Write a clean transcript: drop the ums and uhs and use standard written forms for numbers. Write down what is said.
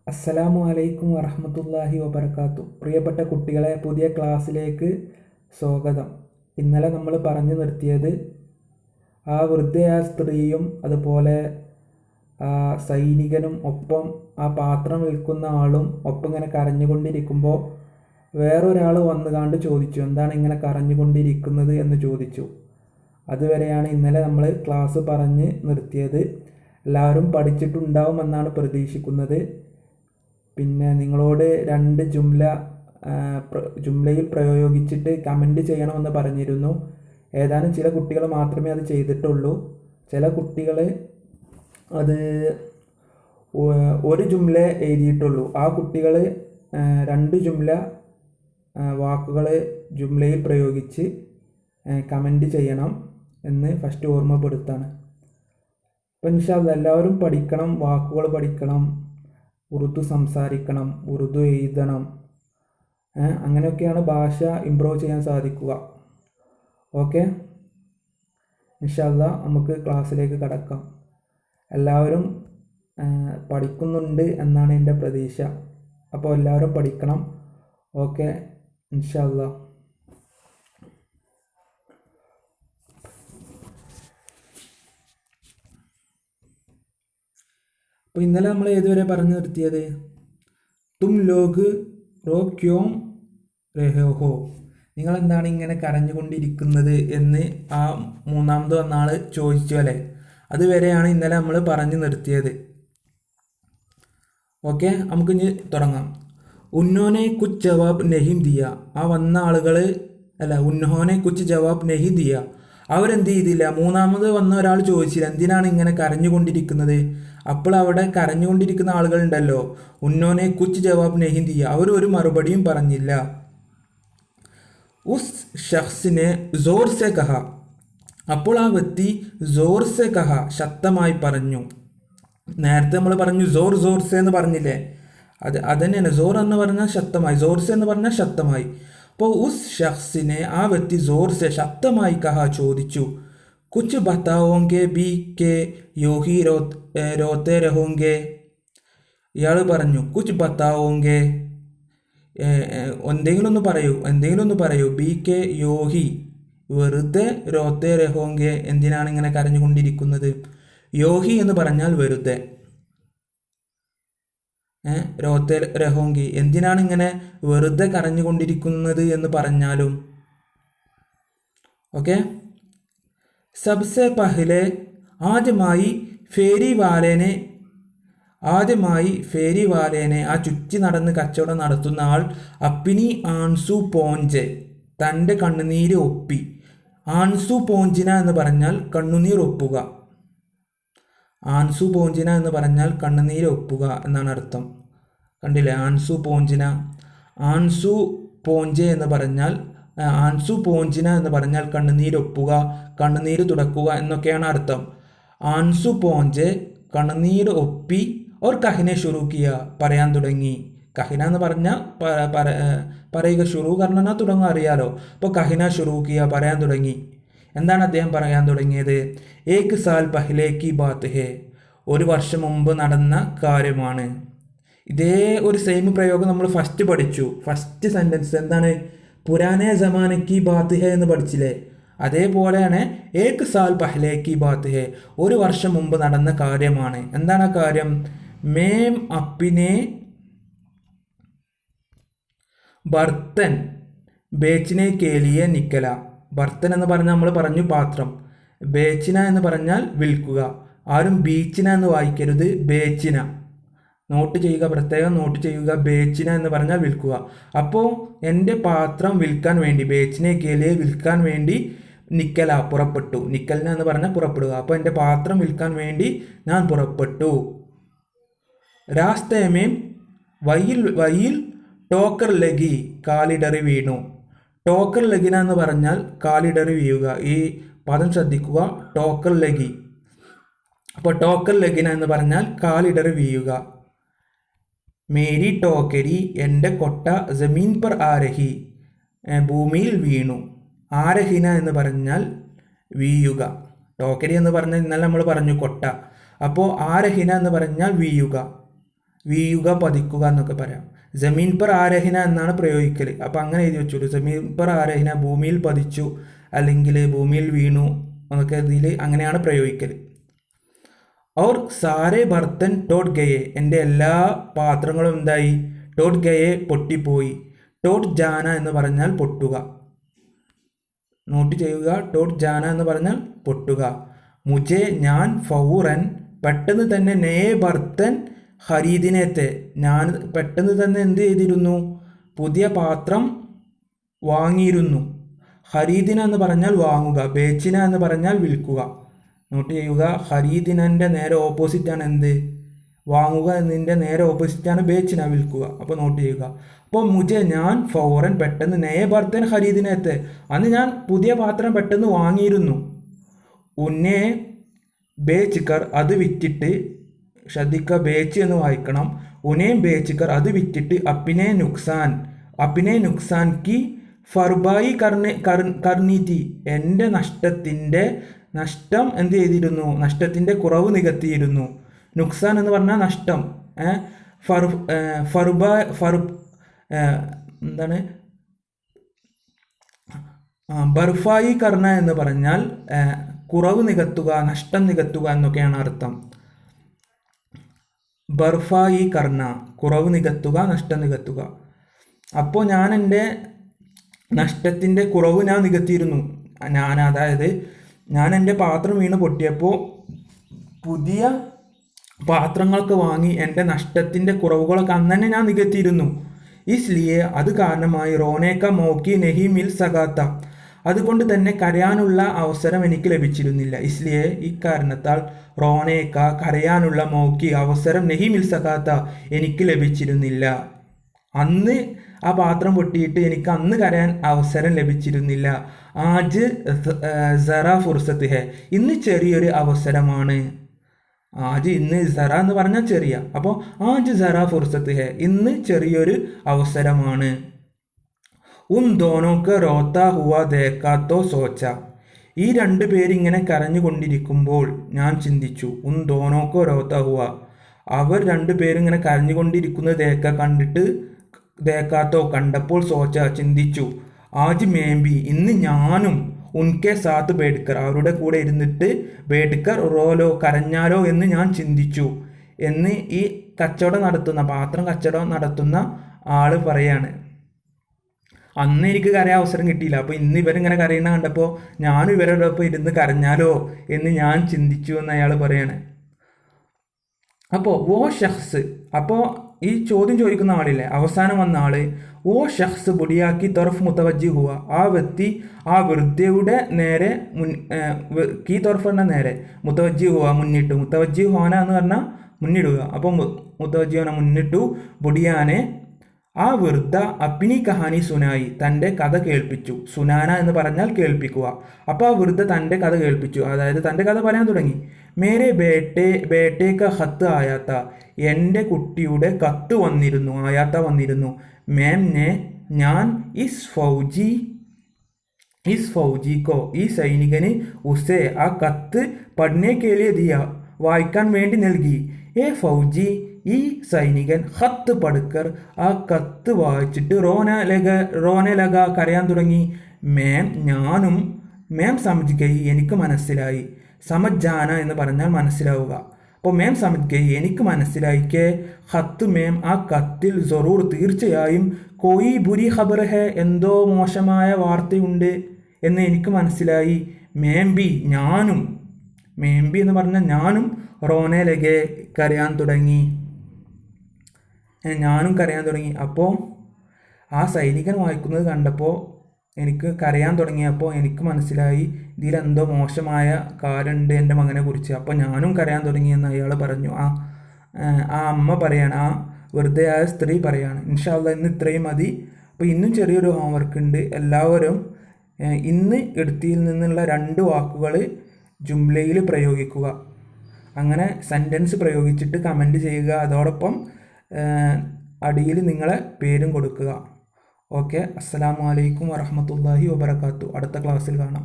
അസ്സലാമു അലൈക്കും വറഹ്മത്തുള്ളാഹി വബർക്കാത്തു. പ്രിയപ്പെട്ട കുട്ടികളെ, പുതിയ ക്ലാസ്സിലേക്ക് സ്വാഗതം. ഇന്നലെ നമ്മൾ പറഞ്ഞു നിർത്തിയത് ആ വൃദ്ധയായ സ്ത്രീയും അതുപോലെ ആ സൈനികനും ഒപ്പം ആ പാത്രം വിൽക്കുന്ന ആളും ഒപ്പം ഇങ്ങനെ കരഞ്ഞുകൊണ്ടിരിക്കുമ്പോൾ വേറൊരാൾ വന്നുകാണ്ട് ചോദിച്ചു, എന്താണ് ഇങ്ങനെ കരഞ്ഞുകൊണ്ടിരിക്കുന്നത് എന്ന് ചോദിച്ചു. അതുവരെയാണ് ഇന്നലെ നമ്മൾ ക്ലാസ് പറഞ്ഞ് നിർത്തിയത്. എല്ലാവരും പഠിച്ചിട്ടുണ്ടാവുമെന്നാണ് പ്രതീക്ഷിക്കുന്നത്. പിന്നെ നിങ്ങളോട് രണ്ട് ജുംലയിൽ പ്രയോഗിച്ചിട്ട് കമൻറ്റ് ചെയ്യണമെന്ന് പറഞ്ഞിരുന്നു. ഏതാനും ചില കുട്ടികൾ മാത്രമേ അത് ചെയ്തിട്ടുള്ളൂ. ചില കുട്ടികൾ അത് ഒരു ജുംല എഴുതിയിട്ടുള്ളൂ. ആ കുട്ടികൾ രണ്ട് വാക്കുകൾ ജുംലയിൽ പ്രയോഗിച്ച് കമൻറ്റ് ചെയ്യണം എന്ന് ഫസ്റ്റ് ഓർമ്മപ്പെടുത്താണ്. അപ്പം ഇൻഷാ അല്ലാഹ് എല്ലാവരും പഠിക്കണം, വാക്കുകൾ പഠിക്കണം, ഉറുദു സംസാരിക്കണം, ഉറുദു എഴുതണം. അങ്ങനെയൊക്കെയാണ് ഭാഷ ഇമ്പ്രൂവ് ചെയ്യാൻ സാധിക്കുക. ഓക്കെ, ഇൻഷാ അല്ലാഹ് നമുക്ക് ക്ലാസ്സിലേക്ക് കടക്കാം. എല്ലാവരും പഠിക്കുന്നുണ്ട് എന്നാണ് എൻ്റെ പ്രതീക്ഷ. അപ്പോൾ എല്ലാവരും പഠിക്കണം. ഓക്കെ, ഇൻഷാ അല്ലാഹ്. അപ്പോൾ ഇന്നലെ നമ്മൾ ഏതുവരെ പറഞ്ഞു നിർത്തിയത്? തും ലോഗ് റോ ക്യോം രഹോ ഹോ, നിങ്ങൾ എന്താണ് ഇങ്ങനെ കരഞ്ഞുകൊണ്ടിരിക്കുന്നത് എന്ന് ആ മൂന്നാമത് വന്ന ആൾ ചോദിച്ചു അല്ലേ? അതുവരെയാണ് ഇന്നലെ നമ്മൾ പറഞ്ഞു നിർത്തിയത്. ഓക്കെ, നമുക്ക് ഇനി തുടങ്ങാം. ഉന്നോനെ കുച്ച് ജവാബ് നഹീം ദിയ, ആ വന്ന ആളുകൾ ഉന്നോനെ കുച്ച് ജവാബ് നഹീം ദിയ, അവരെന്ത് ചെയ്തില്ല? മൂന്നാമത് വന്ന ഒരാൾ ചോദിച്ചില്ല എന്തിനാണ് ഇങ്ങനെ കരഞ്ഞുകൊണ്ടിരിക്കുന്നത്. അപ്പോൾ അവിടെ കരഞ്ഞുകൊണ്ടിരിക്കുന്ന ആളുകളുണ്ടല്ലോ, ഉന്നോനെ കുച്ച് ജവാബ് നഹീം ദിയ, അവർ ഒരു മറുപടിയും പറഞ്ഞില്ല. ഉസ് ഷഖ്സിനെ സോർ സെ കഹ, അപ്പോൾ ആ വ്യക്തി സോർ സെ കഹ, ശക്തമായി പറഞ്ഞു. നേരത്തെ നമ്മൾ പറഞ്ഞു സോർ സെ എന്ന് പറഞ്ഞില്ലേ, അത് തന്നെയാണ്. സോർ എന്ന് പറഞ്ഞാൽ ശക്തമായി, സെ എന്ന് പറഞ്ഞാൽ ശക്തമായി. അപ്പോൾ ഉസ് ഷഖ്സിനെ, ആ വ്യക്തി സെ ശക്തമായി കഹ, ചോദിച്ചു. കുച്ച് ബത്താവോങ്കെ ബി കെ യോഹി രോത്തെ രഹോങ്കെ, ഇയാൾ പറഞ്ഞു കുച്ച് ബത്താവോങ്കെ, എന്തെങ്കിലും ഒന്ന് പറയൂ. ബി കെ യോഹി, വെറുതെ, രോത്തെ രഹോങ്കെ, എന്തിനാണ് ഇങ്ങനെ കരഞ്ഞുകൊണ്ടിരിക്കുന്നത്. യോഹി എന്ന് പറഞ്ഞാൽ വെറുതെ, രോത്തെ രഹോങ്കി, എന്തിനാണ് ഇങ്ങനെ വെറുതെ കരഞ്ഞുകൊണ്ടിരിക്കുന്നത് എന്ന് പറഞ്ഞാലും. ഓക്കെ, സബ്സെ പഹ്ലെ, ആദ്യമായി ഫേരി വാലേനെ, ആ ചുറ്റി നടന്ന് കച്ചവടം നടത്തുന്ന ആൾ, അപ്പിനി ആൻസു പോഞ്ചെ, തൻ്റെ കണ്ണുനീര് ഒപ്പി. ആൻസു പോഞ്ചിന എന്ന് പറഞ്ഞാൽ കണ്ണുനീർ ഒപ്പുക. ആൻസു പോഞ്ചിന എന്ന് പറഞ്ഞാൽ കണ്ണുനീര് ഒപ്പുക എന്നാണ് അർത്ഥം. കണ്ടില്ലേ, ആൻസു പോഞ്ചിന. ആൻസു പോഞ്ചെ എന്ന് പറഞ്ഞാൽ, ആൻസു പോഞ്ചിന എന്ന് പറഞ്ഞാൽ കണ്ണുനീര് ഒപ്പുക, കണ്ണുനീര് തുടക്കുക എന്നൊക്കെയാണ് അർത്ഥം. ആൻസു പോഞ്ചെ, കണ്ണുനീര് ഒപ്പി. ഓർ കഹിനെ ഷുറു കിയ, പറയാൻ തുടങ്ങി. കഹിന എന്ന് പറഞ്ഞാൽ പറയുക, ഷുറു പറഞ്ഞാൽ തുടങ്ങുക, അറിയാലോ. അപ്പോൾ കഹിന ഷുറു കിയ, പറയാൻ തുടങ്ങി. എന്താണ് അദ്ദേഹം പറയാൻ തുടങ്ങിയത്? ഏക് സാൽ പഹ്ലെ കി ബാത്ത് ഹേ, ഒരു വർഷം മുമ്പ് നടന്ന കാര്യമാണ്. ഇതേ ഒരു സെയിം പ്രയോഗം നമ്മൾ ഫസ്റ്റ് പഠിച്ചു. ഫസ്റ്റ് സെൻറ്റൻസ് എന്താണ്? പുരാനെ ജമാനെ കി ബാത്ത് ഹേ എന്ന് പഠിച്ചില്ലേ? അതേപോലെയാണ് ഏക് സാൽ പഹ്ലെ കി ബാത്ത് ഹേ, ഒരു വർഷം മുമ്പ് നടന്ന കാര്യമാണ്. എന്താണ് ആ കാര്യം? മേം അപ്പിനെ ബർത്തൻ ബേച്ചിനെ കേലിയെ നിക്കല. ബർത്തൻ എന്ന് പറഞ്ഞാൽ നമ്മൾ പറഞ്ഞു പാത്രം. ബേച്ചിന എന്ന് പറഞ്ഞാൽ വിൽക്കുക. ആരും ബീച്ചിന എന്ന് വായിക്കരുത്, ബേച്ചിന. നോട്ട് ചെയ്യുക, പ്രത്യേകം നോട്ട് ചെയ്യുക. ബേച്ചിന എന്ന് പറഞ്ഞാൽ വിൽക്കുക. അപ്പോൾ എൻ്റെ പാത്രം വിൽക്കാൻ വേണ്ടി, ബേച്ചിനെ കേലിയെ വിൽക്കാൻ വേണ്ടി, നിക്കല, പുറപ്പെട്ടു. നിക്കലിന എന്ന് പറഞ്ഞാൽ പുറപ്പെടുക. അപ്പോൾ എൻ്റെ പാത്രം വിൽക്കാൻ വേണ്ടി ഞാൻ പുറപ്പെട്ടു. രാസ്തേമേം, വഴിയിൽ ടോക്കർ ലഗി, കാലിടറി വീണു. ടോക്കർ ലഗിന എന്ന് പറഞ്ഞാൽ കാലിടറി വീഴുക. ഈ പദം ശ്രദ്ധിക്കുക, ടോക്കർ ലഗി. അപ്പോൾ ടോക്കർ ലഗിന എന്ന് പറഞ്ഞാൽ കാലിടറി വീഴുക. മേരി ടോക്കരി, എൻ്റെ കൊട്ട, ജമീൻ പർ ആരഹി, ഭൂമിയിൽ വീണു. ആരഹിന എന്ന് പറഞ്ഞാൽ വീഴുക. ടോക്കരി എന്ന് പറഞ്ഞാൽ ഇന്നലെ നമ്മൾ പറഞ്ഞു കൊട്ട. അപ്പോൾ ആരഹിന എന്ന് പറഞ്ഞാൽ വീഴുക. വീഴുക, പതിക്കുക എന്നൊക്കെ പറയാം. ജമീൻ പർ ആരഹിന എന്നാണ് പ്രയോഗിക്കൽ. അപ്പം അങ്ങനെ എഴുതി വെച്ചോളൂ. ജമീൻ പർ ആരഹിന ഭൂമിയിൽ പതിച്ചു അല്ലെങ്കിൽ ഭൂമിയിൽ വീണു എന്നൊക്കെ ഇതിൽ അങ്ങനെയാണ് പ്രയോഗിക്കൽ. ഔർ സാരെ ബർത്തൻ ടോട്ട് ഗയെ, എൻ്റെ എല്ലാ പാത്രങ്ങളും എന്തായി? ടോട്ട് ഗയെ പൊട്ടിപ്പോയി. ടോട്ട് ജാന എന്ന് പറഞ്ഞാൽ പൊട്ടുക. നോട്ട് ചെയ്യുക. ടോട്ട് ജാന എന്ന് പറഞ്ഞാൽ പൊട്ടുക. മുജെ ഞാൻ ഫൗറൻ പെട്ടെന്ന് തന്നെ നേ ബർത്തൻ ഖരീദിനത്തെ, ഞാൻ പെട്ടെന്ന് തന്നെ എന്ത് ചെയ്തിരുന്നു? പുതിയ പാത്രം വാങ്ങിയിരുന്നു. ഖരീദിന എന്ന് പറഞ്ഞാൽ വാങ്ങുക, ബേച്ചിന എന്ന് പറഞ്ഞാൽ വിൽക്കുക. നോട്ട് ചെയ്യുക. ഖരീദിനൻ്റെ നേരെ ഓപ്പോസിറ്റാണ് എന്ത്? വാങ്ങുക എന്നതിൻ്റെ നേരെ ഓപ്പോസിറ്റാണ് ബേച്ചിന, വിൽക്കുക. അപ്പോൾ നോട്ട് ചെയ്യുക. അപ്പോൾ മുജെ ഞാൻ ഫൗറൻ പെട്ടെന്ന് നയ ബർത്തൻ ഖരീദിനത്തെ, അന്ന് ഞാൻ പുതിയ പാത്രം പെട്ടെന്ന് വാങ്ങിയിരുന്നു. ഉന്നെ ബേച്ചിക്കർ അത് വിറ്റിട്ട്, ശ്രദ്ധിക്കുക ബേച്ച് എന്ന് വായിക്കണം. ഉനേം ബേച്ചിക്കർ അത് വിറ്റിട്ട് അപ്പിനെ നുക്സാൻ കി ഫർബായി കർണീതി, എൻ്റെ നഷ്ടം എന്ത് ചെയ്തിരുന്നു? നഷ്ടത്തിൻ്റെ കുറവ് നികത്തിയിരുന്നു. നുക്സാൻ എന്ന് പറഞ്ഞാൽ നഷ്ടം. എന്താണ് ബർഫായി കർണ എന്ന് പറഞ്ഞാൽ കുറവ് നികത്തുക, നഷ്ടം നികത്തുക എന്നൊക്കെയാണ് അർത്ഥം. ബർഫായി കർണ, കുറവ് നികത്തുക, നഷ്ടം നികത്തുക. അപ്പോൾ ഞാൻ എൻ്റെ നഷ്ടത്തിൻ്റെ കുറവ് ഞാൻ നികത്തിയിരുന്നു. അതായത് ഞാൻ എൻ്റെ പാത്രം വീണ് പൊട്ടിയപ്പോൾ പുതിയ പാത്രങ്ങളൊക്കെ വാങ്ങി എൻ്റെ നഷ്ടത്തിൻ്റെ കുറവുകളൊക്കെ അന്ന് തന്നെ ഞാൻ നികത്തിയിരുന്നു. ഇസ്ലിയെ അത് കാരണമായി റോനേക്ക മോക്കി നെഹി മിൽ സകാത്ത, അതുകൊണ്ട് തന്നെ കരയാനുള്ള അവസരം എനിക്ക് ലഭിച്ചിരുന്നില്ല. ഇസ്ലിയെ ഇക്കാരണത്താൽ റോനേക്ക കരയാനുള്ള മോക്കി അവസരം നെഹി മിൽ സകാത്ത എനിക്ക് ലഭിച്ചിരുന്നില്ല. അന്ന് ആ പാത്രം പൊട്ടിയിട്ട് എനിക്ക് അന്ന് കരയാൻ അവസരം ലഭിച്ചിരുന്നില്ല. ആജ് സറ ഫുർസത്ത് ഹെ, ഇന്ന് ചെറിയൊരു അവസരമാണ്. ആജ് ഇന്ന് സറ എന്ന് പറഞ്ഞാൽ ചെറിയ. അപ്പോൾ ആജ് സറ ഫുർസത്ത് ഹെ, ഇന്ന് ചെറിയൊരു അവസരമാണ്. ഉൻ ദോനോക്ക് റോത്ത ഹുവ ദേക്കാത്തോ സോച്ച, ഈ രണ്ടു പേരിങ്ങനെ കരഞ്ഞുകൊണ്ടിരിക്കുമ്പോൾ ഞാൻ ചിന്തിച്ചു. ഉൻ ദോനോക്കോ റോത്ത ഹുവ, അവർ രണ്ടുപേരിങ്ങനെ കരഞ്ഞുകൊണ്ടിരിക്കുന്നത് കണ്ടപ്പോൾ സോച്ച ചിന്തിച്ചു. ആജ് മേമ്പി, ഇന്ന് ഞാനും ഉൻകെ സാത്ത് ബേഡ്കർ, അവരുടെ കൂടെ ഇരുന്നിട്ട് ബേഡ്കർ റോലോ കരഞ്ഞാലോ എന്ന് ഞാൻ ചിന്തിച്ചു എന്ന് ഈ പാത്രം കച്ചവടം നടത്തുന്ന ആള് പറയാണ്. അന്ന് എനിക്ക് കരയാൻ അവസരം കിട്ടിയില്ല. അപ്പോൾ ഇന്ന് ഇവരിങ്ങനെ കരയുന്ന കണ്ടപ്പോൾ ഞാനും ഇവരോടൊപ്പം ഇരുന്ന് കരഞ്ഞാലോ എന്ന് ഞാൻ ചിന്തിച്ചു എന്ന് അയാൾ പറയാണ്. അപ്പോൾ ഓ ഷഖ്സ്, അപ്പോൾ ഈ ചോദ്യം ചോദിക്കുന്ന ആളില്ലേ, അവസാനം വന്ന ആള്, ഓ ഷഖ്സ് ബുഡിയാക്കി തൊറഫ് മുത്തവജ്ജി ഹുവ, ആ വ്യക്തി ആ വൃദ്ധയുടെ നേരെ കീ തൊറഫിൻ്റെ നേരെ മുത്തവജ്ജി ഹുവ മുന്നിട്ടു. മുത്തവജ്ജി ഹോന എന്ന് പറഞ്ഞാൽ മുന്നിടുക. അപ്പോൾ മുത്തവജ്ജി ഹോന മുന്നിട്ടു. ബുഡിയാനെ, ആ വൃദ്ധ അപ്പിനി കഹാനി സുനായി, തൻ്റെ കഥ കേൾപ്പിച്ചു. സുനാന എന്ന് പറഞ്ഞാൽ കേൾപ്പിക്കുക. അപ്പോൾ ആ വൃദ്ധ തൻ്റെ കഥ കേൾപ്പിച്ചു, അതായത് തൻ്റെ കഥ പറയാൻ തുടങ്ങി. മേരെ ബേട്ടേക്ക ഹത്ത് ആയാത്ത, എൻ്റെ കുട്ടിയുടെ കത്ത് വന്നിരുന്നു, ആയാത്ത വന്നിരുന്നു. മേം നെ, ഞാൻ ഇസ് ഫൗജിക്കോ, ഈ സൈനികന് ഉസേ, ആ കത്ത് പഠനെ കേളിയ ദിയ, വായിക്കാൻ വേണ്ടി നൽകി. ഏ ഫൗജി, ഈ സൈനികൻ ഹത്ത് പടുക്കർ, ആ കത്ത് വായിച്ചിട്ട് റോനലക കരയാൻ തുടങ്ങി. മേം സമജ് ഗയി, എനിക്ക് മനസ്സിലായി. സമജാന എന്ന് പറഞ്ഞാൽ മനസ്സിലാവുക. അപ്പോൾ മേം സമജ് ഗയി, എനിക്ക് മനസ്സിലായി. കെ ഹത്ത് മേം, ആ കത്തിൽ സൊറൂർ തീർച്ചയായും, കോയി ബുരി ഖബർ ഹെ, എന്തോ മോശമായ വാർത്തയുണ്ട് എന്ന് എനിക്ക് മനസ്സിലായി. മേംബി, ഞാനും, മേംബി എന്ന് പറഞ്ഞാൽ ഞാനും റോനലകെ കരയാൻ തുടങ്ങി. അപ്പോൾ ആ സൈനികൻ വായിക്കുന്നത് കണ്ടപ്പോൾ എനിക്ക് കരയാൻ തുടങ്ങിയപ്പോൾ എനിക്ക് മനസ്സിലായി ഇതിലെന്തോ മോശമായ കാര്യമുണ്ട് എൻ്റെ മകനെ കുറിച്ച്. അപ്പോൾ ഞാനും കരയാൻ തുടങ്ങിയെന്ന് അയാൾ പറഞ്ഞു. ആ അമ്മ പറയാണ്, ആ വെറുതെ ആയ സ്ത്രീ പറയാണ്. ഇൻഷാ അല്ലാഹ് ഇന്ന് ഇത്രയും മതി. അപ്പോൾ ഇന്നും ചെറിയൊരു ഹോംവർക്ക് ഉണ്ട്. എല്ലാവരും ഇന്ന് എടുത്തിയിൽ നിന്നുള്ള 2 വാക്കുകൾ ജുംലയിൽ പ്രയോഗിക്കുക. അങ്ങനെ സെൻറ്റൻസ് പ്രയോഗിച്ചിട്ട് കമൻറ്റ് ചെയ്യുക. അതോടൊപ്പം അടിയിൽ നിങ്ങളെ പേരും കൊടുക്കുക. ഓക്കെ, അസ്സലാമു അലൈക്കും വറഹ്മത്തുള്ളാഹി വബറകാതുഹു. അടുത്ത ക്ലാസ്സിൽ കാണാം.